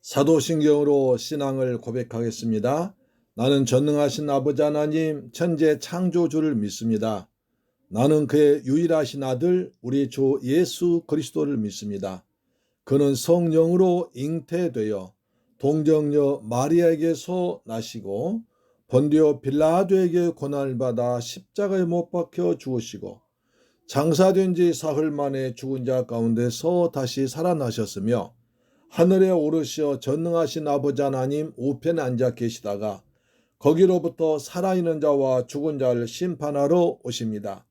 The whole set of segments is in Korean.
사도신경으로 신앙을 고백하겠습니다. 나는 전능하신 아버지 하나님 천재 창조주를 믿습니다. 나는 그의 유일하신 아들 우리 주 예수 그리스도를 믿습니다. 그는 성령으로 잉태되어 동정녀 마리아에게서 나시고 본디오 빌라도에게 고난을 받아 십자가에 못 박혀 죽으시고 장사된 지 사흘 만에 죽은 자 가운데서 다시 살아나셨으며 하늘에 오르시어 전능하신 아버지 하나님 우편에 앉아 계시다가 거기로부터 살아있는 자와 죽은 자를 심판하러 오십니다.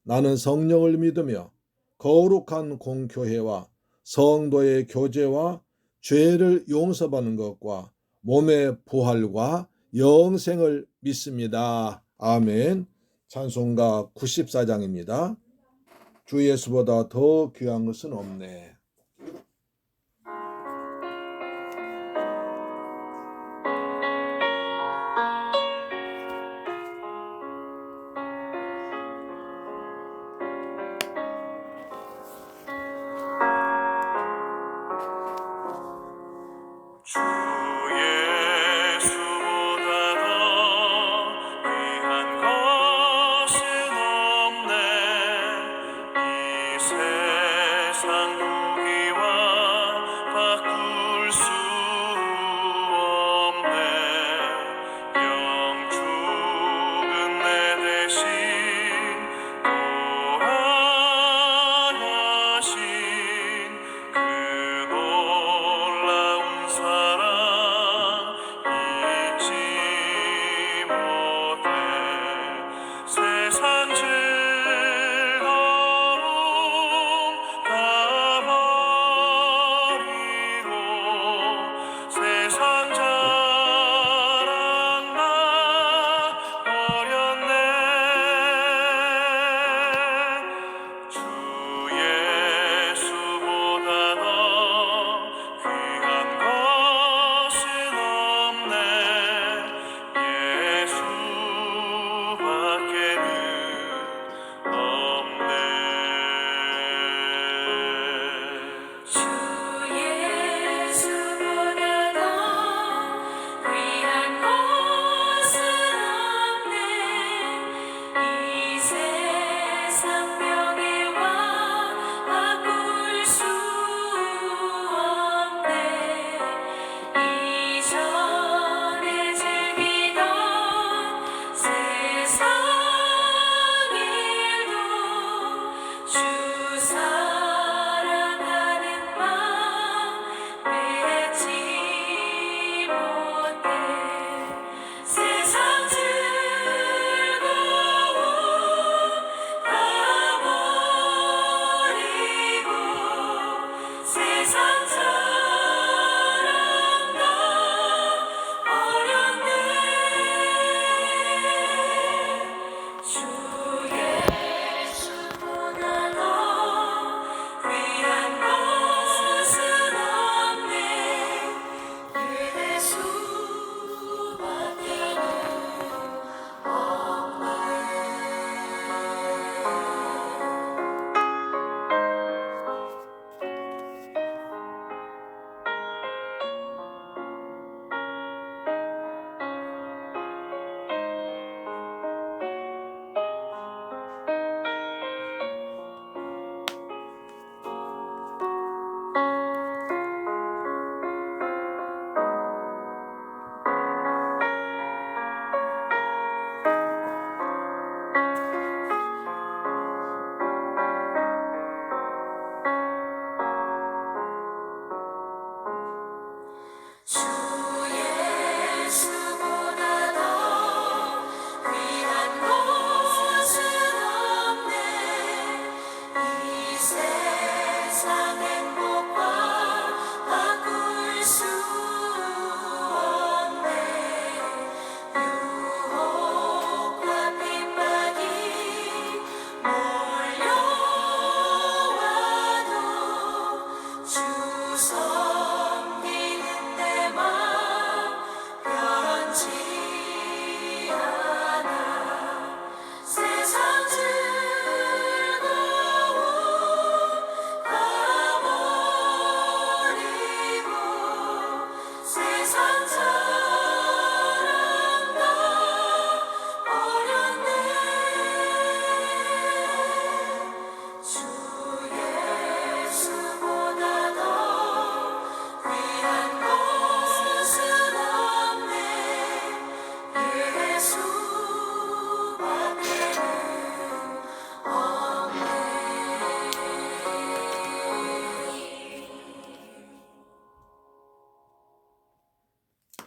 나는 성령을 믿으며 거룩한 공교회와 성도의 교제와 죄를 용서받는 것과 몸의 부활과 영생을 믿습니다. 아멘. 찬송가 94장입니다. 주 예수보다 더 귀한 것은 없네. 주 예수보다 더 귀한 것은 없네. 이 세상 누구도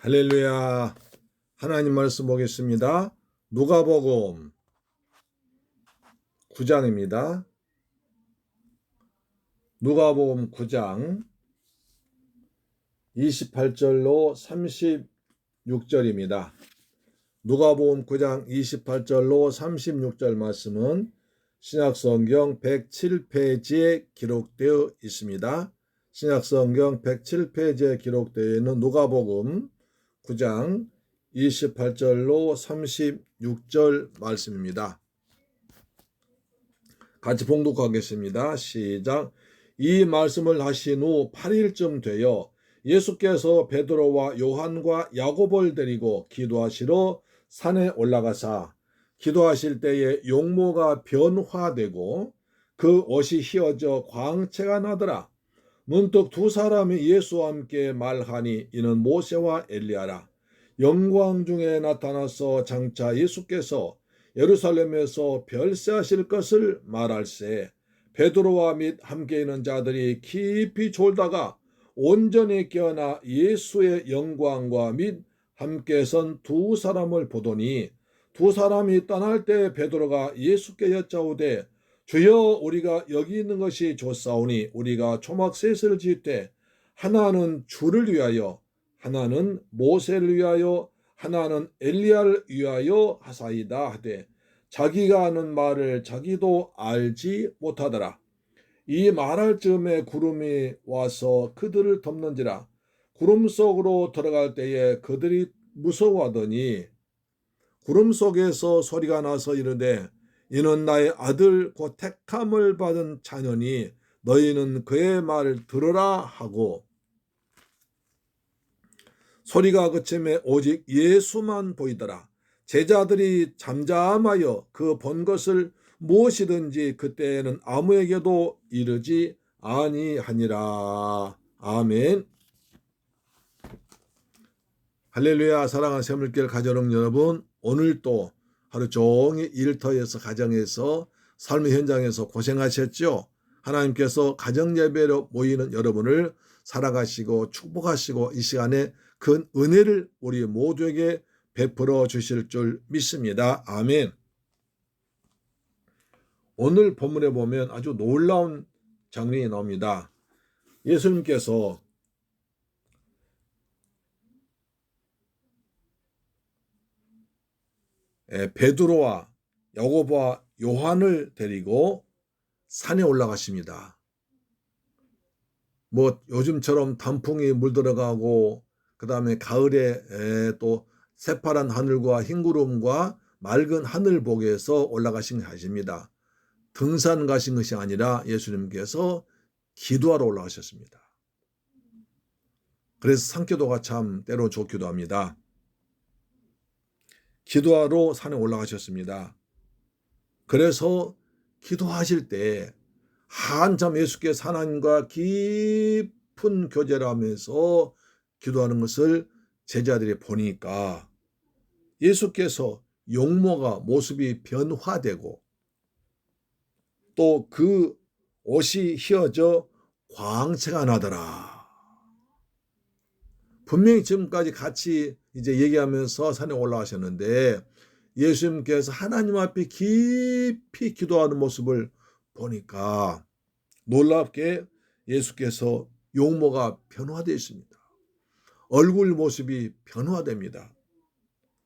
할렐루야. 하나님 말씀 보겠습니다. 누가복음 9장입니다. 누가복음 9장 28절로 36절입니다. 누가복음 9장 28절로 36절 말씀은 신약성경 107페이지에 기록되어 있습니다. 신약성경 107페이지에 기록되어 있는 누가복음 9장 28절로 36절 말씀입니다. 같이 봉독하겠습니다. 시작. 이 말씀을 하신 후 8일쯤 되어 예수께서 베드로와 요한과 야고보를 데리고 기도하시러 산에 올라가사 기도하실 때에 용모가 변화되고 그 옷이 휘어져 광채가 나더라. 문득 두 사람이 예수와 함께 말하니 이는 모세와 엘리야라. 영광 중에 나타나서 장차 예수께서 예루살렘에서 별세하실 것을 말할세. 베드로와 및 함께 있는 자들이 깊이 졸다가 온전히 깨어나 예수의 영광과 및 함께 선 두 사람을 보더니 두 사람이 떠날 때 베드로가 예수께 여짜오되 주여 우리가 여기 있는 것이 좋사오니 우리가 초막 셋을 지을 때 하나는 주를 위하여 하나는 모세를 위하여 하나는 엘리야를 위하여 하사이다 하되 자기가 하는 말을 자기도 알지 못하더라. 이 말할 즈음에 구름이 와서 그들을 덮는지라. 구름 속으로 들어갈 때에 그들이 무서워하더니 구름 속에서 소리가 나서 이르되 이는 나의 아들 곧 택함을 받은 자녀니 너희는 그의 말을 들으라 하고 소리가 그침에 오직 예수만 보이더라. 제자들이 잠잠하여 그 본 것을 무엇이든지 그때에는 아무에게도 이르지 아니하니라. 아멘. 할렐루야. 사랑하는 새물길 가정은 여러분, 오늘도 하루 종일 일터에서 가정에서 삶의 현장에서 고생하셨죠? 하나님께서 가정 예배로 모이는 여러분을 살아가시고 축복하시고 이 시간에 큰 은혜를 우리 모두에게 베풀어 주실 줄 믿습니다. 아멘. 오늘 본문에 보면 아주 놀라운 장면이 나옵니다. 예수님께서 베드로와 야고보와 요한을 데리고 산에 올라가십니다. 뭐 요즘처럼 단풍이 물들어가고 그 다음에 가을에 또 새파란 하늘과 흰 구름과 맑은 하늘 보기에서 올라가신 것이 아닙니다. 등산 가신 것이 아니라 예수님께서 기도하러 올라가셨습니다. 그래서 산기도가 참 때로 좋기도 합니다. 기도하러 산에 올라가셨습니다. 그래서 기도하실 때 한참 예수께서 하나님과 깊은 교제를 하면서 기도하는 것을 제자들이 보니까 예수께서 용모가 모습이 변화되고 또 그 옷이 휘어져 광채가 나더라. 분명히 지금까지 같이 이제 얘기하면서 산에 올라가셨는데 예수님께서 하나님 앞에 깊이 기도하는 모습을 보니까 놀랍게 예수께서 용모가 변화되어 있습니다. 얼굴 모습이 변화됩니다.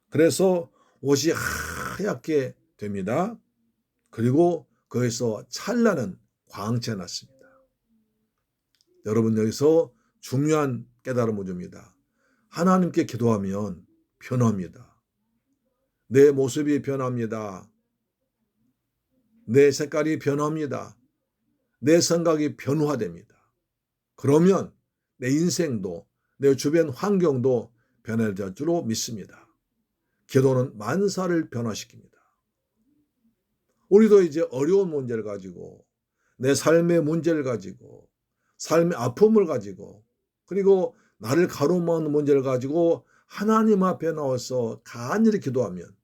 그래서 옷이 하얗게 됩니다. 그리고 거기서 찬란한 광채가 났습니다. 여러분 여기서 중요한 깨달음을 줍니다. 하나님께 기도하면 변합니다. 내 모습이 변합니다. 내 색깔이 변합니다. 내 생각이 변화됩니다. 그러면 내 인생도 내 주변 환경도 변화될 줄로 믿습니다. 기도는 만사를 변화시킵니다. 우리도 이제 어려운 문제를 가지고 내 삶의 문제를 가지고 삶의 아픔을 가지고 그리고 나를 가로막는 문제를 가지고 하나님 앞에 나와서 간절히 기도하면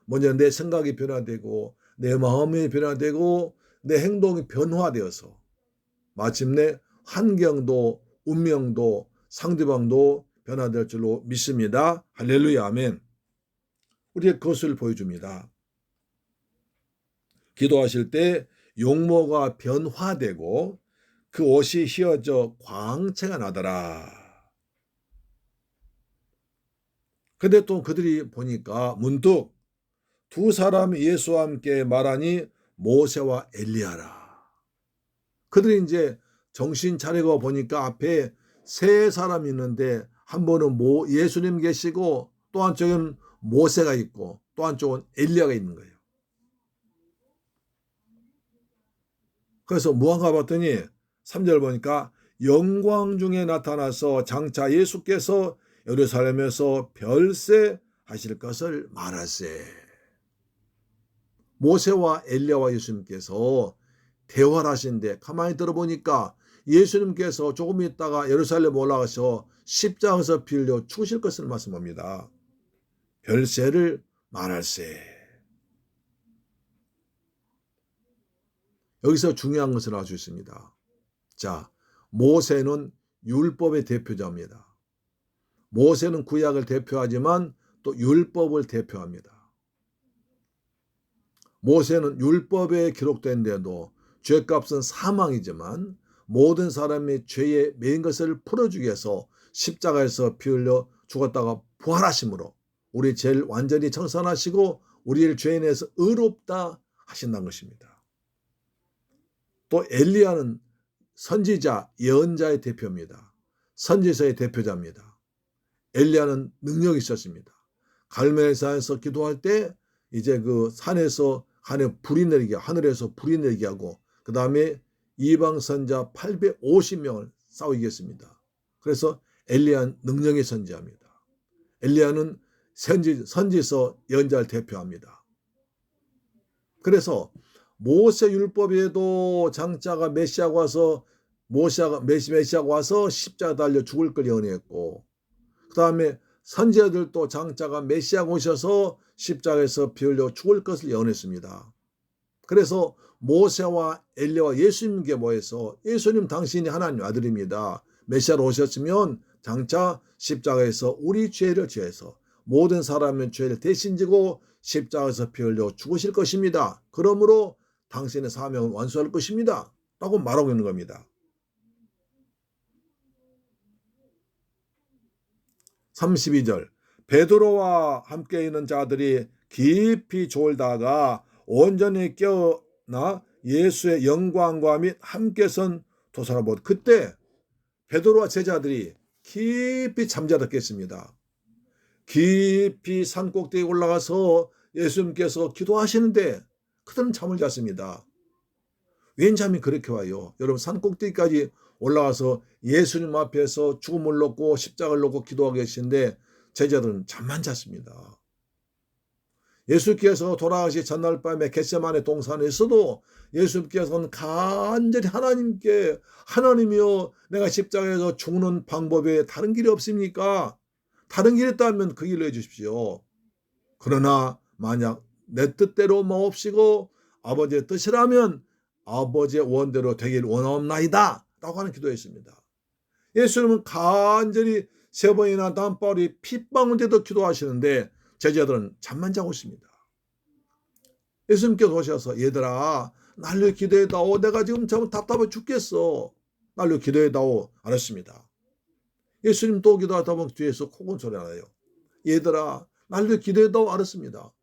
먼저 내 생각이 변화되고 내 마음이 변화되고 내 행동이 변화되어서 마침내 환경도 운명도 상대방도 변화될 줄로 믿습니다. 할렐루야, 아멘. 우리의 그것을 보여줍니다. 기도하실 때 용모가 변화되고 그 옷이 휘어져 광채가 나더라. 근데 또 그들이 보니까 문득 두 사람이 예수와 함께 말하니 모세와 엘리야라. 그들이 이제 정신 차리고 보니까 앞에 세 사람이 있는데 한 분은 예수님 계시고 또 한쪽은 모세가 있고 또 한쪽은 엘리야가 있는 거예요. 그래서 무한가 봤더니 3절 보니까 영광 중에 나타나서 장차 예수께서 예루살렘에서 별세 하실 것을 말하세. 모세와 엘리야와 예수님께서 대화를 하시는데 가만히 들어보니까 예수님께서 조금 있다가 예루살렘 올라가서 십자가에서 피 흘려 죽으실 것을 말씀합니다. 별세를 말할세. 여기서 중요한 것을 알 수 있습니다. 자, 모세는 율법의 대표자입니다. 모세는 구약을 대표하지만 또 율법을 대표합니다. 모세는 율법에 기록된 데도 죄값은 사망이지만 모든 사람의 죄에 매인 것을 풀어주기 위해서 십자가에서 피 흘려 죽었다가 부활하심으로 우리 죄를 완전히 청산하시고 우리를 죄인에서 의롭다 하신다는 것입니다. 또 엘리야는 선지자, 예언자의 대표입니다. 선지서의 대표자입니다. 엘리야는 능력이 있었습니다. 갈멜산에서 기도할 때 이제 그 산에서 하늘에서 불이 내리게 하고 그 다음에 이방 선자 850명을 싸우게 했습니다. 그래서 엘리야는 능력의 선지자입니다. 엘리야는 선지서 예언자를 대표합니다. 그래서 모세 율법에도 장차가 메시아가 와서 메시아가 와서 십자가 달려 죽을 걸 예언했고 그 다음에 선지자들도 장차가 메시아가 오셔서 십자가에서 피 흘려 죽을 것을 예언했습니다. 그래서 모세와 엘리야와 예수님께 모여서 예수님 당신이 하나님 아들입니다. 메시아로 오셨으면 장차 십자가에서 우리 죄를 지어서 모든 사람의 죄를 대신 지고 십자가에서 피 흘려 죽으실 것입니다. 그러므로 당신의 사명을 완수할 것입니다. 라고 말하고 있는 겁니다. 32절 베드로와 함께 있는 자들이 깊이 졸다가 온전히 깨어나 예수의 영광과 및 함께 선 도사라보다 그때 베드로와 제자들이 깊이 잠자었겠습니다. 깊이 산 꼭대기에 올라가서 예수님께서 기도하시는데 그들은 잠을 잤습니다. 웬 잠이 그렇게 와요? 여러분 산 꼭대기까지 올라가서 예수님 앞에서 죽음을 놓고 십자가를 놓고 기도하고 계신데 제자들은 잠만 잤습니다. 예수께서 돌아가시 전날 밤에 겟세마네 동산에서도 예수께서는 간절히 하나님께 하나님이여 내가 십자가에서 죽는 방법에 다른 길이 없습니까? 다른 길이 있다면 그 길로 해주십시오. 그러나 만약 내 뜻대로 마옵시고 아버지의 뜻이라면 아버지의 원대로 되길 원하옵나이다 라고 하는 기도했습니다. 예수님은 간절히 3번이나 땀방울이 핏방울 때도 기도하시는데 제자들은 잠만 자고 있습니다. 예수님께서 오셔서 얘들아 날로 기도해다오. 내가 지금 참 답답해 죽겠어. 날로 기도해다오. 알았습니다. 예수님 또 기도하다 보면 뒤에서 코곤 소리 나요. 얘들아 날로 기도해다오. 알았습니다.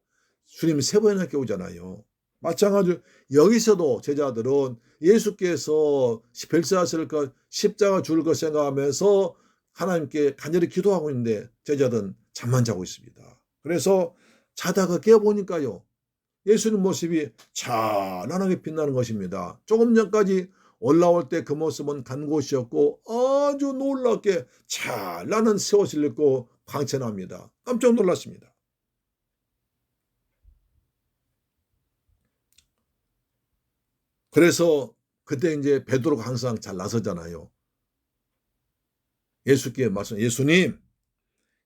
주님이 3번이나 깨우잖아요. 마찬가지로 여기서도 제자들은 예수께서 별세하실 것 십자가 죽을 것 생각하면서 하나님께 간절히 기도하고 있는데 제자들은 잠만 자고 있습니다. 그래서 자다가 깨어보니까요. 예수님 모습이 찬란하게 빛나는 것입니다. 조금 전까지 올라올 때 그 모습은 간 곳이었고 아주 놀랍게 찬란한 새 옷을 입고 광채납니다. 깜짝 놀랐습니다. 그래서 그때 이제 베드로가 항상 잘 나서잖아요. 예수께 말씀, 예수님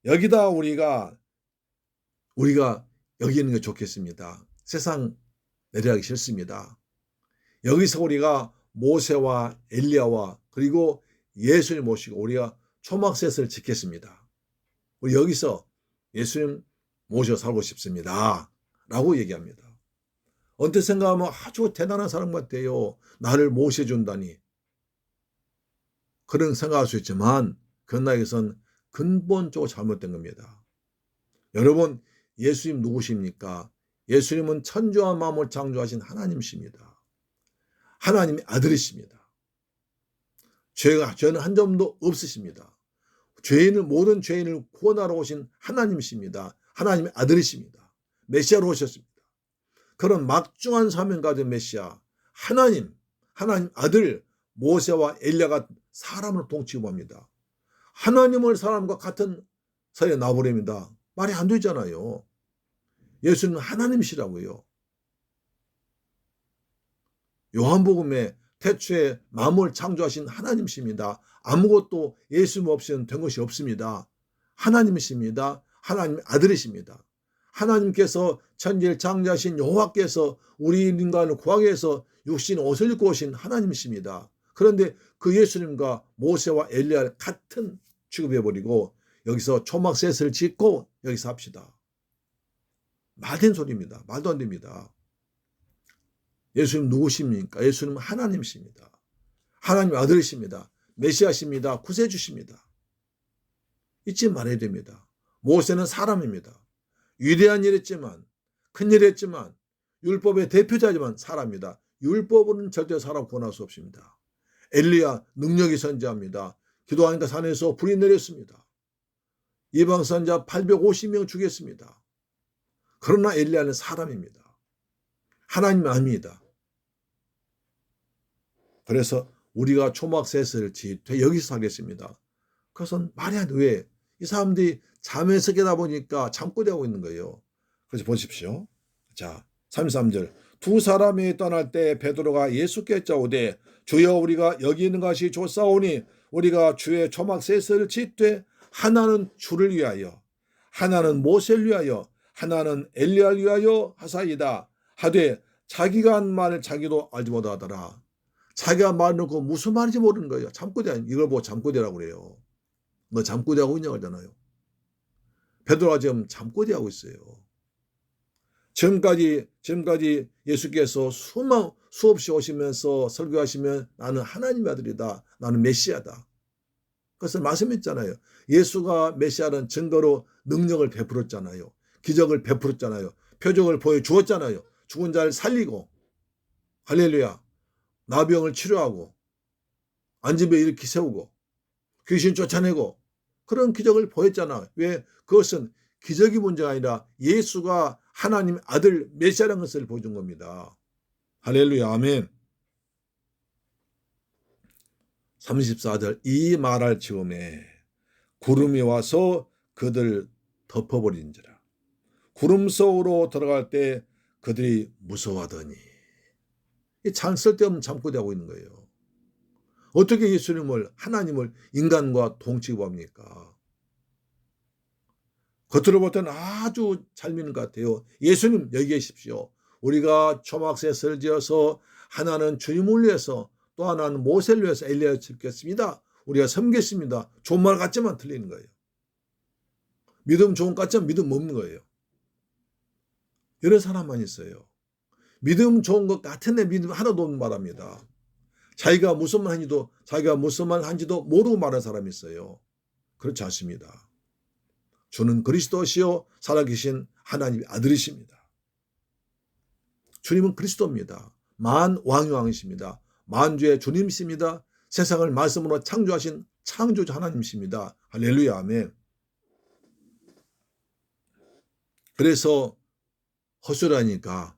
여기다 우리가 여기 있는 게 좋겠습니다. 세상 내려가기 싫습니다. 여기서 우리가 모세와 엘리야와 그리고 예수님 모시고 우리가 초막셋을 지켰습니다. 우리 여기서 예수님 모셔 살고 싶습니다 라고 얘기합니다. 언뜻 생각하면 아주 대단한 사람 같아요. 나를 모셔준다니. 그런 생각할 수 있지만 그나에선 근본적으로 잘못된 겁니다. 여러분, 예수님 누구십니까? 예수님은 천지와 만물을 창조하신 하나님이십니다. 하나님의 아들이십니다. 죄는 한 점도 없으십니다. 모든 죄인을 구원하러 오신 하나님이십니다. 하나님의 아들이십니다. 메시아로 오셨습니다. 그런 막중한 사명 가진 메시아, 하나님 아들 모세와 엘리야가 사람을 동치고합니다. 하나님을 사람과 같은 사이에 놔버립니다. 말이 안 되잖아요. 예수님은 하나님이시라고요. 요한복음에 태초에 만물을 창조하신 하나님이십니다. 아무것도 예수님 없이는 된 것이 없습니다. 하나님이십니다. 하나님의 아들이십니다. 하나님께서 천지를 창조하신 여호와께서 우리 인간을 구하기 위해서 육신 옷을 입고 오신 하나님이십니다. 그런데 그 예수님과 모세와 엘리야를 같은 취급해버리고 여기서 초막셋을 짓고 여기서 합시다. 말된 소리입니다. 말도 안 됩니다. 예수님 누구십니까? 예수님은 하나님이십니다. 하나님 아들이십니다. 메시아십니다. 구세주십니다. 잊지 말아야 됩니다. 모세는 사람입니다. 위대한 일 했지만, 큰 일 했지만, 율법의 대표자지만 사람입니다. 율법은 절대 사람 구원할 수 없습니다. 엘리야 능력이 선지합니다. 기도하니까 산에서 불이 내렸습니다. 이방 선자 850명 죽였습니다. 그러나 엘리야는 사람입니다. 하나님 아닙니다. 그래서 우리가 초막셋을 짓되 여기서 하겠습니다. 그것은 말이 안 돼. 왜? 이 사람들이 잠에서 깨다 보니까 잠꼬대하고 있는 거예요. 그래서 보십시오. 자, 33절. 두 사람이 떠날 때 베드로가 예수께 짜오되 주여 우리가 여기 있는 것이 좋사오니 우리가 주의 초막셋을 짓되 하나는 주를 위하여 하나는 모세를 위하여 하나는 엘리야를 위하여 하사이다 하되 자기가 한 말을 자기도 알지 못하더라. 자기가 말해놓고 무슨 말인지 모르는 거예요. 잠꼬대 아니에요. 이걸 보고 잠꼬대라고 그래요. 너 잠꼬대하고 있냐고 하잖아요. 베드로가 지금 잠꼬대하고 있어요. 지금까지 예수께서 수없이 오시면서 설교하시면 나는 하나님의 아들이다. 나는 메시아다. 그것을 말씀했잖아요. 예수가 메시아라는 증거로 능력을 베풀었잖아요. 기적을 베풀었잖아요. 표적을 보여주었잖아요. 죽은 자를 살리고 할렐루야. 나병을 치료하고 앉은 배 일으키 세우고 귀신 쫓아내고 그런 기적을 보였잖아. 왜? 그것은 기적이 문제가 아니라 예수가 하나님의 아들 메시아라는 것을 보여준 겁니다. 할렐루야. 아멘. 34절. 이 말할 즈음에 구름이 와서 그들 덮어버린지라. 구름 속으로 들어갈 때 그들이 무서워하더니 참 쓸데없는 잠꼬대하고 있는 거예요. 어떻게 예수님을 하나님을 인간과 동치고합니까? 겉으로 볼 때는 아주 잘 믿는 것 같아요. 예수님 여기 계십시오. 우리가 초막셋을 지어서 하나는 주님을 위해서 또 하나는 모세를 위해서 엘리야를 짓겠습니다. 우리가 섬겠습니다. 좋은 말 같지만 틀리는 거예요. 믿음 좋은 것 같지만 믿음 없는 거예요. 이런 사람만 있어요. 믿음 좋은 것 같은데 믿음 하나도 없는 말합니다. 자기가 무슨 말 한지도 모르고 말하는 사람이 있어요. 그렇지 않습니다. 주는 그리스도시요 살아계신 하나님의 아들이십니다. 주님은 그리스도입니다. 만왕의 왕이십니다. 만주의 주님이십니다. 세상을 말씀으로 창조하신 창조주 하나님이십니다. 할렐루야. 아멘. 그래서 헛소리하니까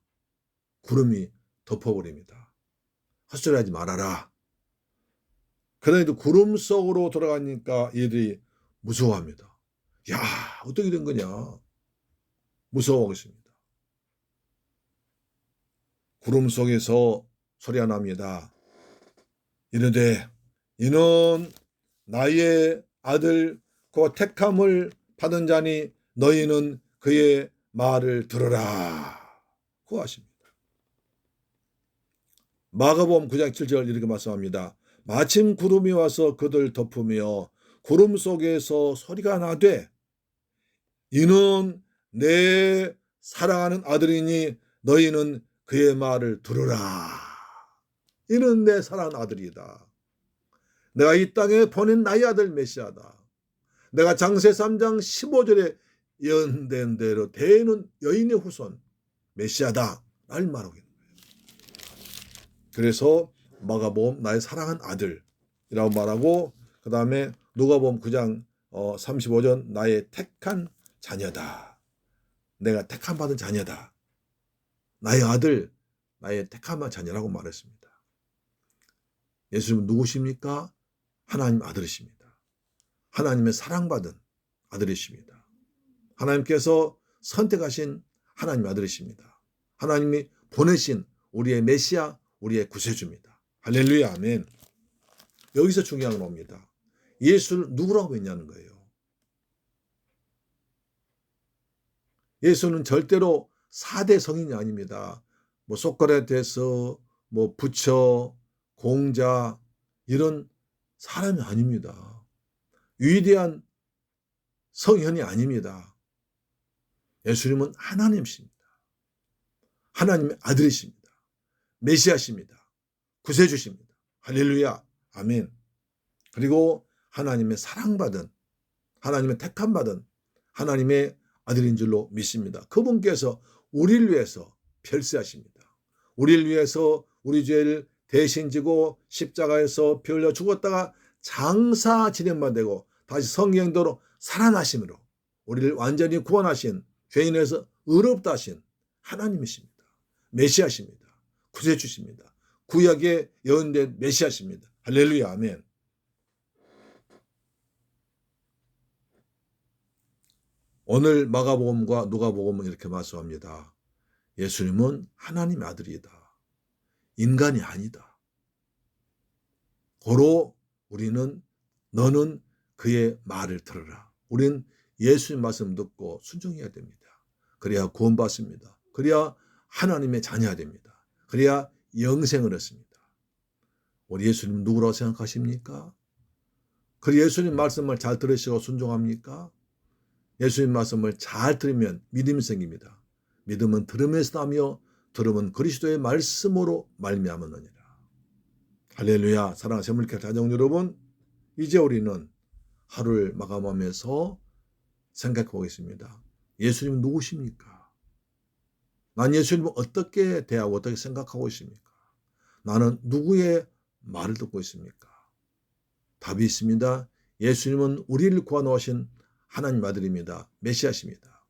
구름이 덮어버립니다. 헛소리하지 말아라. 그런데도 구름 속으로 들어가니까 얘들이 무서워합니다. 야, 어떻게 된 거냐? 무서워하고 있습니다. 구름 속에서 소리가 납니다. 이르되 이는 나의 아들 그 택함을 받은 자니 너희는 그의 말을 들으라. 그 하십니다. 마가복음 9장 7절 이렇게 말씀합니다. 마침 구름이 와서 그들 덮으며 구름 속에서 소리가 나되 이는 내 사랑하는 아들이니 너희는 그의 말을 들으라. 이는 내 사랑하는 아들이다. 내가 이 땅에 보낸 나의 아들 메시아다. 내가 장세 3장 15절에 예언된 대로 대는 여인의 후손 메시아다 날 말하고 있는 거예요. 그래서 마가복음 나의 사랑하는 아들이라고 말하고, 그 다음에 누가복음 9장 35절 나의 택한 자녀다. 내가 택함 받은 자녀다. 나의 아들, 나의 택함 받은 자녀라고 말했습니다. 예수님은 누구십니까? 하나님 아들이십니다. 하나님의 사랑받은 아들이십니다. 하나님께서 선택하신 하나님 아들이십니다. 하나님이 보내신 우리의 메시아, 우리의 구세주입니다. 할렐루야, 아멘. 여기서 중요한 건 뭡니다. 예수를 누구라고 했냐는 거예요. 예수는 절대로 4대 성인이 아닙니다. 뭐 소크라테스, 뭐 부처, 공자 이런 사람이 아닙니다. 위대한 성현이 아닙니다. 예수님은 하나님이십니다. 하나님의 아들이십니다. 메시아십니다. 구세주십니다. 할렐루야, 아멘. 그리고 하나님의 사랑받은, 하나님의 택함받은 하나님의 아들인 줄로 믿습니다. 그분께서 우리를 위해서 별세하십니다. 우리를 위해서 우리 죄를 대신 지고 십자가에서 피 흘려 죽었다가 장사 진행만 되고 다시 성경대로 살아나심으로 우리를 완전히 구원하신, 죄인에서 의롭다 하신 하나님이십니다. 메시아십니다. 구세주십니다. 구약에 예언된 메시아십니다. 할렐루야, 아멘. 오늘 마가복음과 누가복음은 이렇게 말씀합니다. 예수님은 하나님의 아들이다. 인간이 아니다. 고로 우리는 너는 그의 말을 들으라. 우리는 예수님 말씀 듣고 순종해야 됩니다. 그래야 구원받습니다. 그래야 하나님의 자녀가 됩니다. 그래야 영생을 얻습니다. 우리 예수님 누구라고 생각하십니까? 그 예수님 말씀을 잘 들으시고 순종합니까? 예수님 말씀을 잘 들으면 믿음이 생깁니다. 믿음은 들음에서 나며 들음은 그리스도의 말씀으로 말미암았느니라. 할렐루야. 사랑하는 새물교 가정 여러분, 이제 우리는 하루를 마감하면서 생각해 보겠습니다. 예수님은 누구십니까? 난 예수님을 어떻게 대하고 어떻게 생각하고 있습니까? 나는 누구의 말을 듣고 있습니까? 답이 있습니다. 예수님은 우리를 구원하신 하나님 아들입니다. 메시아십니다.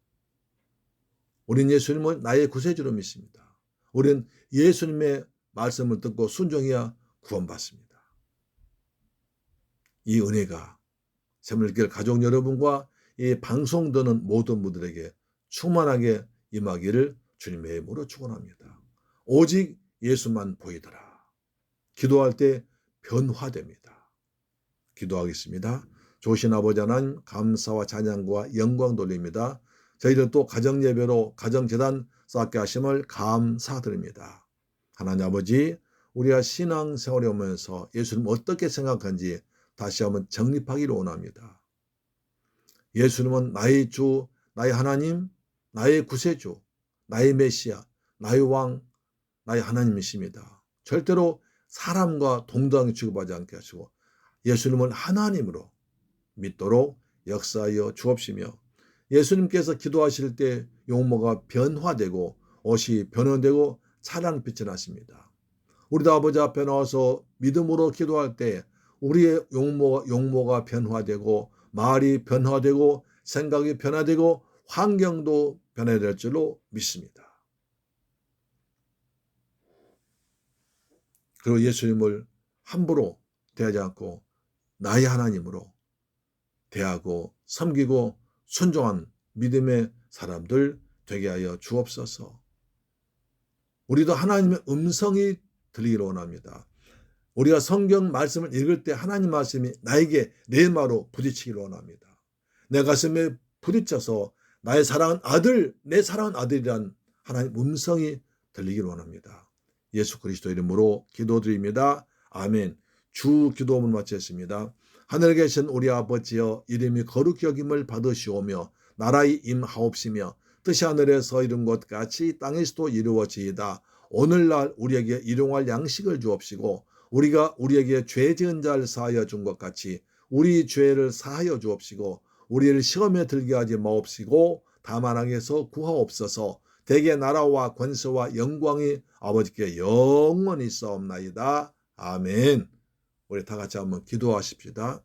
우린 예수님을 나의 구세주로 믿습니다. 우린 예수님의 말씀을 듣고 순종해야 구원받습니다. 이 은혜가 새물길 가족 여러분과 이 방송 듣는 모든 분들에게 충만하게 임하기를 주님의 이름으로 축원합니다. 오직 예수만 보이더라. 기도할 때 변화됩니다. 기도하겠습니다. 좋으신 아버지 하나님, 감사와 찬양과 영광 돌립니다. 저희들 또 가정예배로 가정재단 쌓게 하심을 감사드립니다. 하나님 아버지, 우리가 신앙생활에 오면서 예수님 어떻게 생각하는지 다시 한번 정립하기를 원합니다. 예수님은 나의 주, 나의 하나님, 나의 구세주, 나의 메시아, 나의 왕, 나의 하나님이십니다. 절대로 사람과 동등하게 취급하지 않게 하시고 예수님을 하나님으로 믿도록 역사하여 주옵시며, 예수님께서 기도하실 때 용모가 변화되고 옷이 변화되고 찬양 빛이 나십니다. 우리도 아버지 앞에 나와서 믿음으로 기도할 때 우리의 용모가 변화되고 말이 변화되고 생각이 변화되고 환경도 변화될 줄로 믿습니다. 그리고 예수님을 함부로 대하지 않고 나의 하나님으로 대하고 섬기고 순종한 믿음의 사람들 되게 하여 주옵소서. 우리도 하나님의 음성이 들리기를 원합니다. 우리가 성경 말씀을 읽을 때 하나님 말씀이 나에게 레마로 부딪히기를 원합니다. 내 가슴에 부딪혀서 나의 사랑하는 아들, 내 사랑하는 아들이란 하나님 음성이 들리기를 원합니다. 예수 그리스도 이름으로 기도드립니다. 아멘. 주 기도문을 마쳤습니다. 하늘에 계신 우리 아버지여, 이름이 거룩히 여김을 받으시오며 나라의 임하옵시며 뜻이 하늘에서 이룬 것 같이 땅에서도 이루어지이다. 오늘날 우리에게 일용할 양식을 주옵시고 우리가 우리에게 죄 지은 자를 사하여 준 것 같이 우리 죄를 사하여 주옵시고 우리를 시험에 들게 하지 마옵시고 다만 악에서 구하옵소서. 대개 나라와 권세와 영광이 아버지께 영원히 있사옵나이다. 아멘. 우리 다 같이 한번 기도하십시다.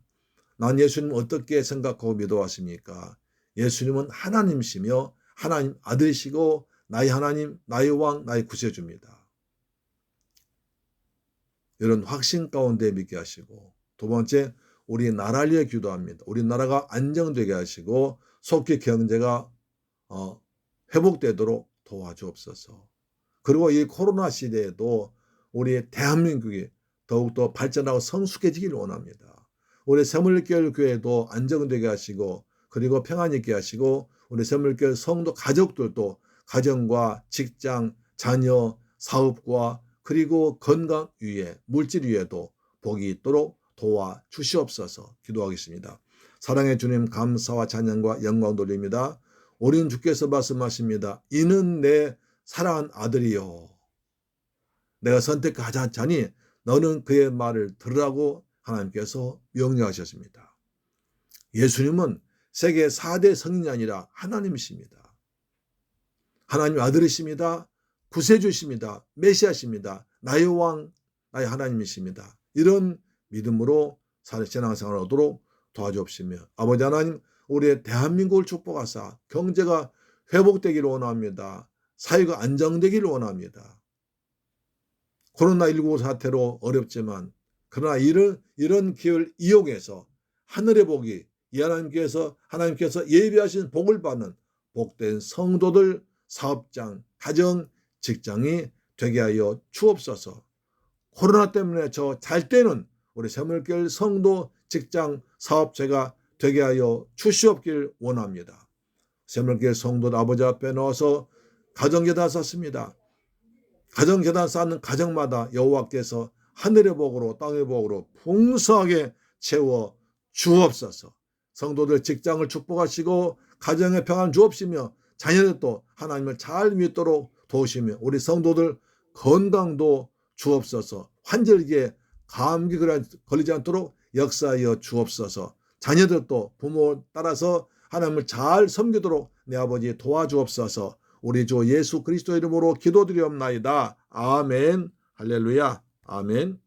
난 예수님 어떻게 생각하고 믿어왔습니까? 예수님은 하나님이시며 하나님 아들이시고 나의 하나님, 나의 왕, 나의 구세주입니다. 이런 확신 가운데 믿게 하시고 두 번째, 우리 나라를 위해 기도합니다. 우리 나라가 안정되게 하시고 속히 경제가 회복되도록 도와주옵소서. 그리고 이 코로나 시대에도 우리 대한민국이 더욱더 발전하고 성숙해지기를 원합니다. 우리 새물교회 교회도 안정되게 하시고 그리고 평안히 있게 하시고 우리 새물교회 성도 가족들도 가정과 직장, 자녀, 사업과 그리고 건강 위에 물질 위에도 복이 있도록 도와주시옵소서. 기도하겠습니다. 사랑의 주님, 감사와 찬양과 영광 돌립니다. 우리는 주께서 말씀하십니다. 이는 내 사랑한 아들이요 내가 선택하자 자니 너는 그의 말을 들으라고 하나님께서 명령하셨습니다. 예수님은 세계 4대 성인이 아니라 하나님이십니다. 하나님 아들이십니다. 구세주십니다. 메시아십니다. 나의 왕, 나의 하나님이십니다. 이런 믿음으로 신앙생활을 하도록 도와주옵시며 아버지 하나님, 우리의 대한민국을 축복하사 경제가 회복되기를 원합니다. 사회가 안정되기를 원합니다. 코로나19 사태로 어렵지만 그러나 이런 기회를 이용해서 하늘의 복이 하나님께서 예비하신 복을 받는 복된 성도들, 사업장, 가정, 직장이 되게 하여 주옵소서. 코로나 때문에 저 잘 때는 우리 새물교회 성도, 직장, 사업체가 되게 하여 주시옵길 원합니다. 새물교회 성도 아버지 앞에 나와서 가정재단 쌓습니다. 가정재단 쌓는 가정마다 여호와께서 하늘의 복으로 땅의 복으로 풍성하게 채워 주옵소서. 성도들 직장을 축복하시고 가정의 평안 주옵시며 자녀들도 하나님을 잘 믿도록 도우시며 우리 성도들 건강도 주옵소서. 환절기에 감기 걸리지 않도록 역사하여 주옵소서. 자녀들도 부모 따라서 하나님을 잘 섬기도록 내 아버지 도와주옵소서. 우리 주 예수 그리스도 이름으로 기도드리옵나이다. 아멘. 할렐루야. 아멘.